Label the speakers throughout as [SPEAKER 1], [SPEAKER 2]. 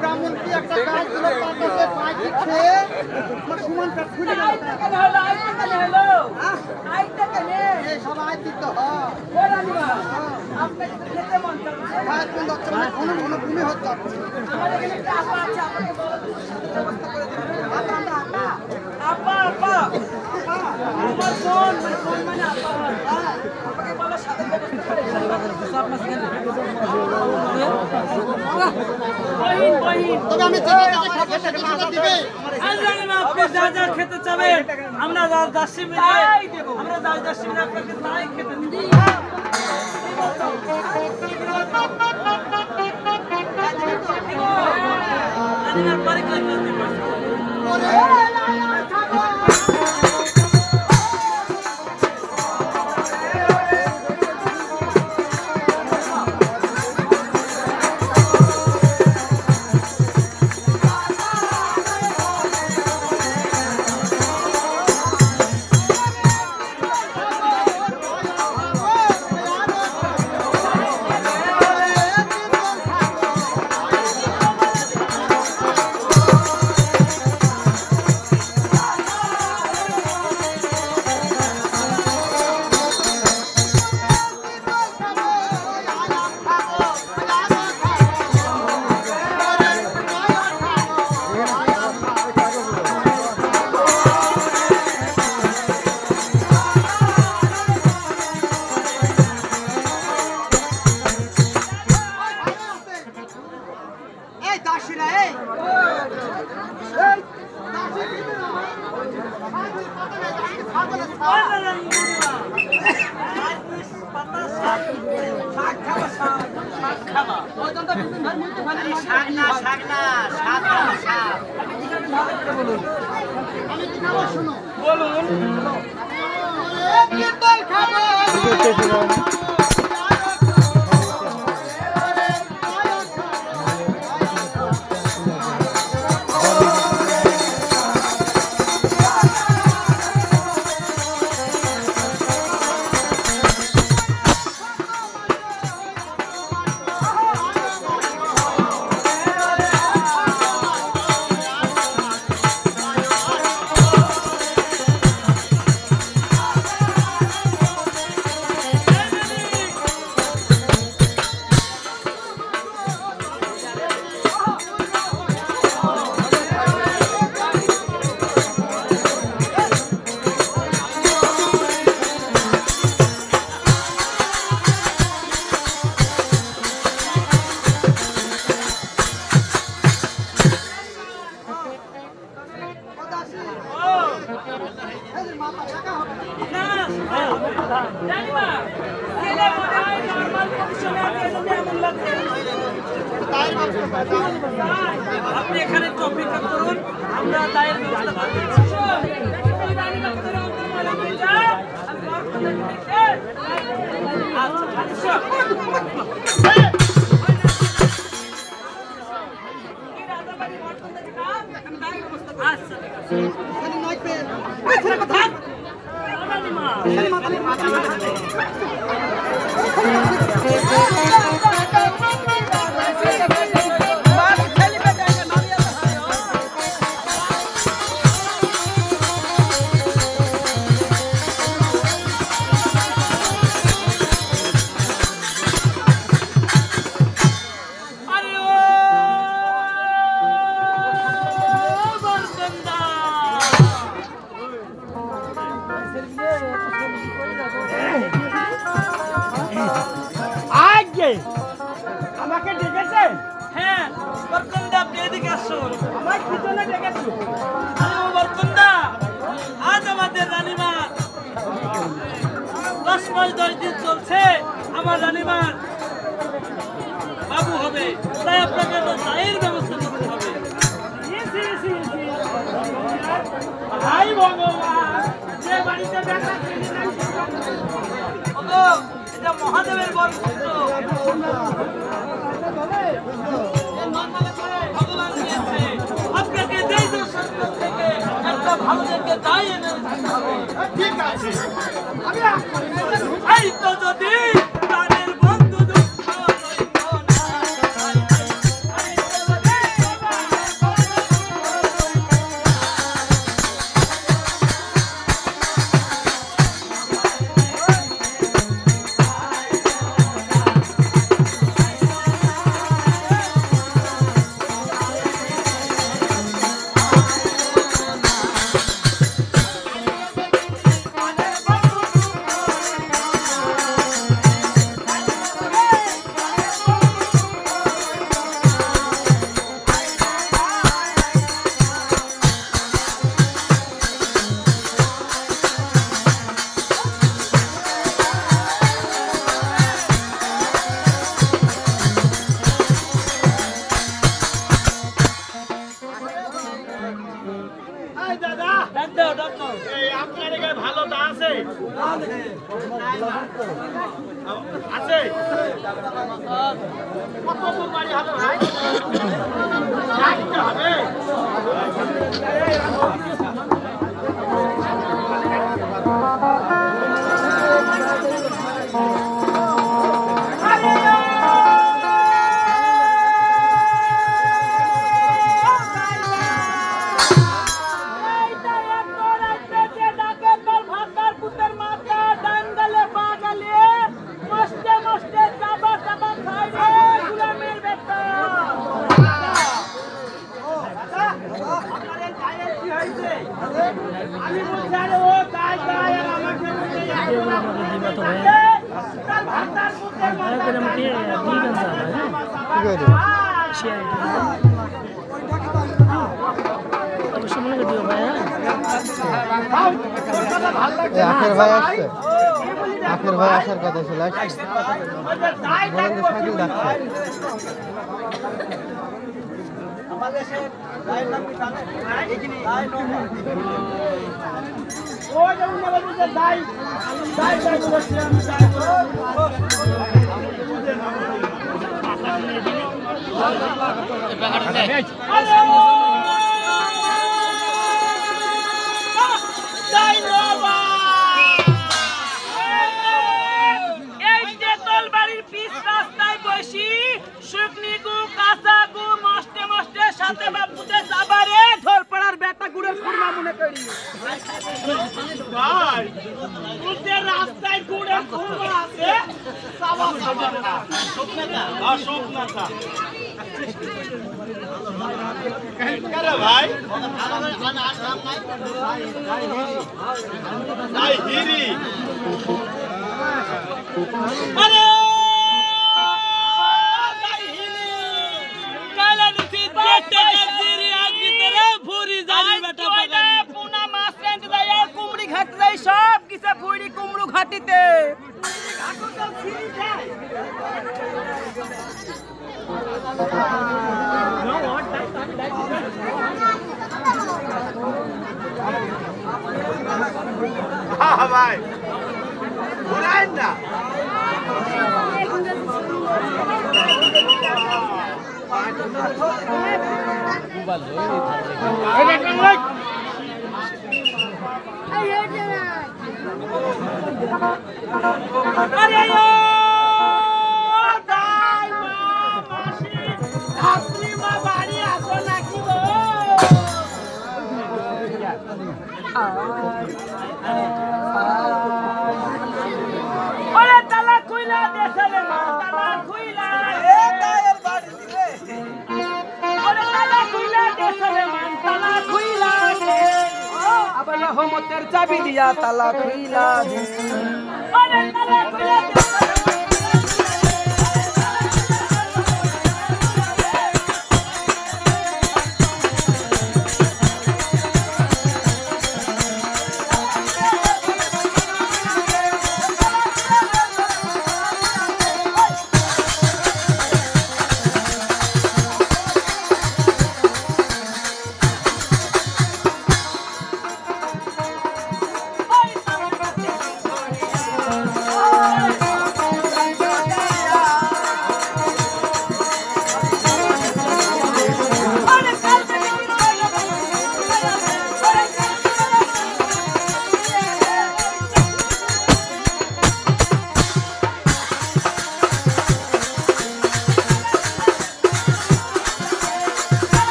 [SPEAKER 1] ব্রাহ্মণ কি একটা কাজ দিল পাকে পায় খেয়ে সুমন পেট খুলে গেল সব আয় দিতে হয় ভূমি হচ্ছে
[SPEAKER 2] খেতে চাবেন আমরা দাসী মিলে আমরা দাসী মিলে আপনাকে তাই খেতে দিই আপনি এখানে অপেক্ষা করুন আমরা দায়ের ব্যবস্থা
[SPEAKER 1] আমাকে ডেকেছে?
[SPEAKER 2] হ্যাঁ বরকন্দা আপনি এদিকে আসুন।
[SPEAKER 1] আমার পিছনে ডেকেছো?
[SPEAKER 2] বরকন্দা আজ আমাদের রানীমা 10 মাস 10 দিন চলছে আমার রানীমার বাবু হবে, তাই আপনাকে দায়ের ব্যবস্থা করতে হবে।
[SPEAKER 1] হাই ভগবান, যে বাড়িতে দেখা
[SPEAKER 2] এটা মহাদেবের বরপুত্র ভগবান দিয়েছে আপনাকে দেশ থেকে একটা আমাদেরকে তাই এনে দিতে হবে।
[SPEAKER 1] ঠিক আছে আমি
[SPEAKER 2] এই তো যদি প্রাণের বন্ধু দুঃখ লইতো না।
[SPEAKER 1] এই দাদা
[SPEAKER 2] ডাক দাও, ডাক দাও।
[SPEAKER 1] এই আপনার এখানে ভালো দা আছে আছে কত দূর বাড়ি হবে ভাই যাইতে হবে
[SPEAKER 3] আখের ভাই আসছে আখের ভাই আসার কথা ছিল সাইকেল ডাকছে
[SPEAKER 1] রাস্তায় গুড়ে আছে ভাই হিরি
[SPEAKER 2] সব কিছু ফুড়ি কুমড়ু ঘাটিতে
[SPEAKER 1] ভাই ঘুরাই না
[SPEAKER 2] তালা খুইলা দেশে মা তালা খুইলা
[SPEAKER 4] রহমতের চাবি দিয়া তালা খুইলা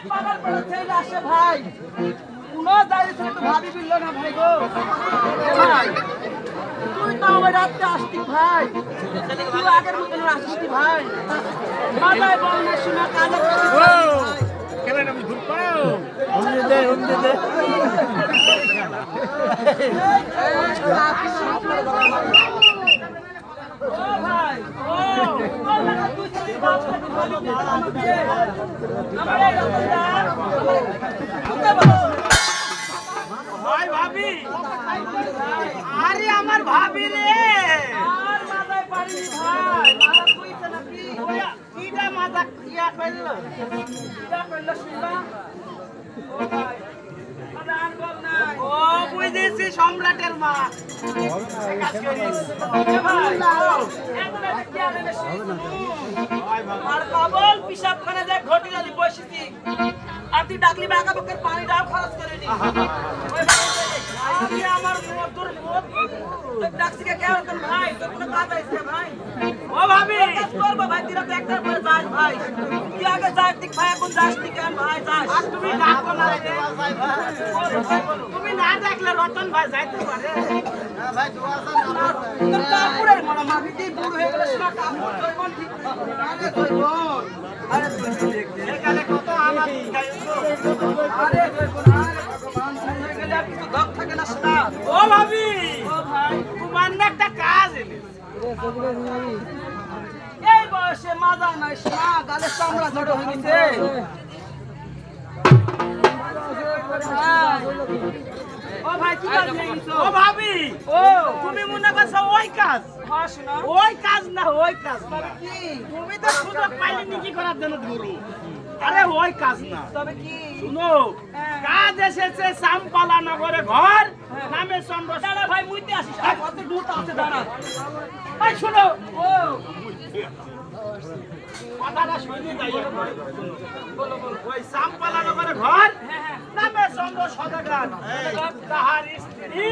[SPEAKER 4] পালার পরে ছেলে আসে ভাই কোনো দাঁড়িয়ে ছেলে তো ভাবি বিল না ভাই গো ভাই তুই তো আমার রাতে আসতি ভাই তুই আগের মতন আসতি ভাই মাথায় বল না শোনা কানে
[SPEAKER 2] কেন আমি ভুল পাও
[SPEAKER 4] ভাই ও তুই ছেলে বাপকে ভালো দিতে আমারে
[SPEAKER 2] ভাই ভাবি আরে আমার ভাবি রে
[SPEAKER 4] আর মাথায় পারি ভাই মাথা কইছে নাকি
[SPEAKER 2] কিটা মাথা ইয়া কইল
[SPEAKER 4] কিটা কইল শুনবা ও ভাই মাথা আর বল নাই
[SPEAKER 2] ও বুঝেছি সম্রাটের মা কাজ করিস
[SPEAKER 4] ভাই এখন এটা কি আনে বেশি আর কাবল পিশাবখানে যায় ঘটি যদি বসেছি আর তুই ডাকলি বাঁকা বকের পানি ডাব খরচ করে নি
[SPEAKER 2] আমি আমার মধুর মত
[SPEAKER 4] ডাকছি কে কেমন কোন ভাই তোর কোনো কাজ আছে ভাই
[SPEAKER 2] ও ভাবি
[SPEAKER 4] কাজ করবো ভাই তুই তো একটার পরে যাস ভাই তুই আগে যাস ঠিক ভাই এখন যাস ঠিক কেন ভাই যাস
[SPEAKER 2] আর তুমি ডাকো না রে তুমি না ডাকলে রতন ভাই যাইতে পারে
[SPEAKER 4] তোর কাপড়ের মনে মাফি দিয়ে বুড়ো হয়ে গেলে শোনা কাপড় তোর কোন ঠিক আরে তোর বোন আরে তুই
[SPEAKER 2] এখানে কত আমার
[SPEAKER 4] আরে তোর বোন আরে ভগবান হয়ে গেলে আর কিছু দক থাকে না শোনা
[SPEAKER 2] ও ভাবি
[SPEAKER 4] ও ভাই
[SPEAKER 2] তোমার না একটা কাজ এনে
[SPEAKER 4] এই বয়সে মাজা নাই শোনা গালে চামড়া জড়ো হয়ে গেছে ও ভাই কি কাজ নিয়ে গেছো
[SPEAKER 2] ও ভাবি
[SPEAKER 4] ও
[SPEAKER 2] তুমি মনে করছো ওই কাজ
[SPEAKER 4] হ্যাঁ শোনা
[SPEAKER 2] ওই কাজ না ওই কাজ না
[SPEAKER 4] কি
[SPEAKER 2] তুমি তো সুযোগ পাইলে নাকি করার জন্য ধরো আরে ওই কাজ না
[SPEAKER 4] তবে কি
[SPEAKER 2] শুনো কাজ এসেছে সামপালা নগরে ঘর নামে চন্দ্র
[SPEAKER 4] দাঁড়া ভাই মুইতে আসিস আর কত দূর আছে দাঁড়া
[SPEAKER 2] ভাই শুনো
[SPEAKER 4] ও
[SPEAKER 2] কথাটা শুনি যাই ওই সামপালা নগরে ঘর নামে চন্দ্র সদাগর তাহার স্ত্রী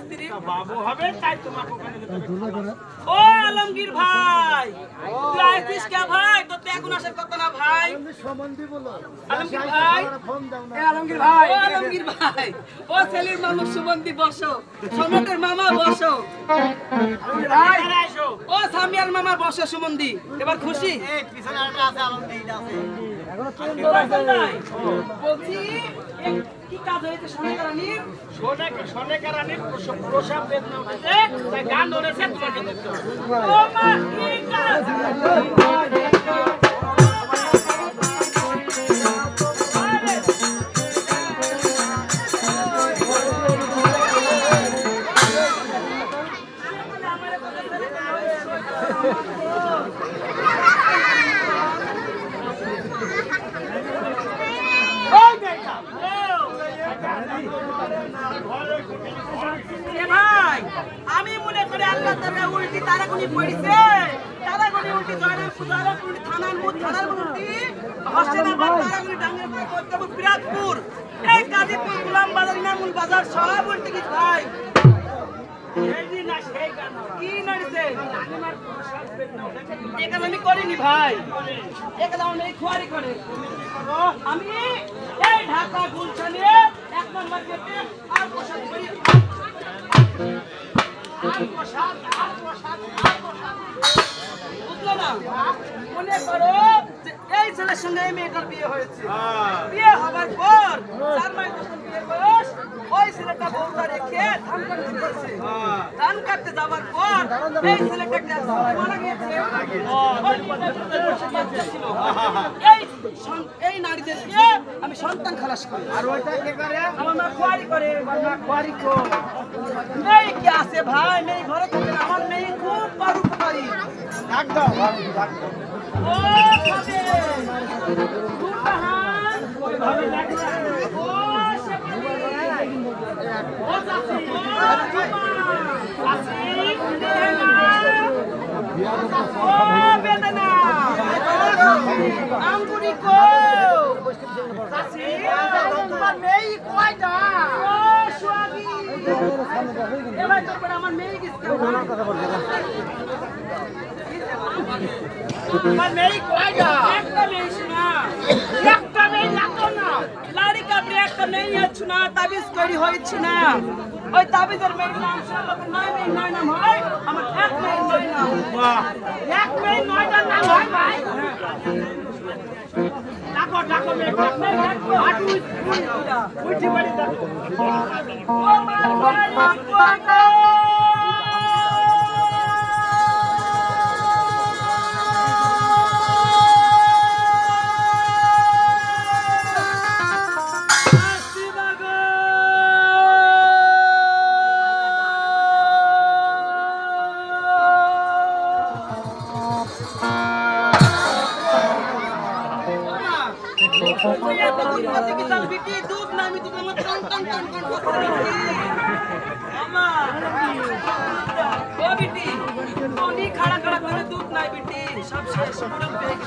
[SPEAKER 4] স্ত্রী
[SPEAKER 2] বাবু হবে তাই তোমাকে ওখানে যেতে হবে।
[SPEAKER 4] ও আলমগীর ভাই তুই আইছিস কে ভাই তোর তো এখন আসার কথা না ভাই আলমগীর ভাই
[SPEAKER 2] আলমগীর ভাই
[SPEAKER 4] ও আলমগীর ভাই ও ছেলের মামা সুমন্তি বসো সম্রাটের মামা বসো
[SPEAKER 2] আলমগীর ভাই এখানে আসো
[SPEAKER 4] ও সামিয়ার মামা বসো সুমন্তি এবার খুশি
[SPEAKER 2] এই পিছনে আরেকটা আছে আলমগীর আছে
[SPEAKER 4] বলছি এ কি কাজ হয়েছে সোনাকারানির
[SPEAKER 2] সোনেকা রানীর প্রসাব বেদনা উঠেছে তাই গান ধরেছে তোমাকে দেখতে হবে।
[SPEAKER 4] ও মা কি কাজ এ ভাই আমি মনে করি আল্লাহ তাআলা উল্টি তারাগুনি পড়িছে তারাগুনি উল্টি জয়নাল পূজারা উল্টি থানার মুদ থানার উল্টি হোসেনাবাদ তারাগুনি ডাঙ্গের পরে কর্তব্য পিরাজপুর এই গাজীপুর গোলাম বাজার ইনামুল বাজার সব উল্টি কি ভাই
[SPEAKER 2] এই দিন না সেই গান
[SPEAKER 4] কি নাড়িছে এখানে আমি করিনি ভাই এখানে আমার মেয়ে খুয়ারি করে আমি এই ঢাকা গুলশানে 1 নম্বর গেটে আর পোশাক করি বুঝলো না মনে করো যে এই ছেলের সঙ্গে এই মেয়েটার বিয়ে হয়েছে বিয়ে হবার পর 4 মাস যখন বিয়ে বয়স ওই ছেলেটা বউটা রেখে ধান কাটতে গেছে ধান কাটতে যাবার পর এই ছেলেটা মারা গিয়েছে ওই মেয়েটা বসে বাচ্চা ছিল। এই নারীদেরকে আমি সন্তান খালাস করি
[SPEAKER 2] আর ওইটা কে করে
[SPEAKER 4] আমার মা খুয়ারি করে আমার মা খুয়ারি মেয়ে কি আছে ভাই মেয়ে ঘরে থাকে না, আমার মেয়ে খুব পরোপকারী
[SPEAKER 2] একদম
[SPEAKER 4] ও খাবে দুটাহান ও শেফালি ও চাচি ও জুমা চাচি বেদনা ও বেদনা আঙ্গুরি কো চাচি তোমার মেয়ে কয়টা ও সোয়াগি এবার তোর আমার মেয়ে গেছে
[SPEAKER 2] তোমার মেয়ে কয়টা
[SPEAKER 4] একটা মেয়ে শোনা
[SPEAKER 2] একটা মেয়ে লাগতো না
[SPEAKER 4] না তাবিজ তৈরি হয়েছে না ওই তাবিজের মেয়ের নাম নয় নাম হয় আমার এক মেয়ের নয় নাম এক মেয়ের নয়টার নাম হয় ভাই ডাকো ডাকো মেয়ে উঠি বাড়ি ডাকো ও মা दूध ना मी तुम्हाला टन टन टन टन ओ बेटी कोणी खड़ा खड़ा करे दूध नाही बेटी सब शेष पूरा बेग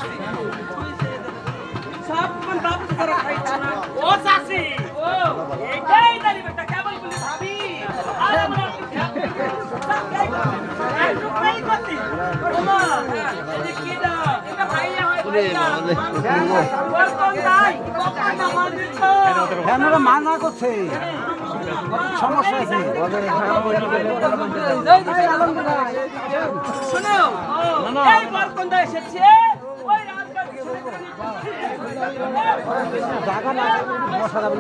[SPEAKER 4] सब पण बाप जरा खायचं ना ओ सासी ओ ए काय झाली बेटा काय बोलली भाभी अरे मला नाही करती ओमा ये किडा एका भाईया होय वर कोण नाही कोण ना मार दिसतो
[SPEAKER 1] হ্যাঁ মানা করছে সমস্যা আছে
[SPEAKER 4] শোনো এই বার কোন দেশ এসেছে ওই রাজকার
[SPEAKER 1] জায়গা না বসা যাবে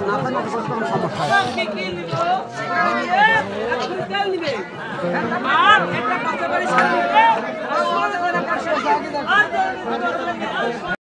[SPEAKER 1] না পারে সমস্যা
[SPEAKER 4] কি কি নিব এখন তেল নিবে আর একটা পাশে বাড়ি সাথে আর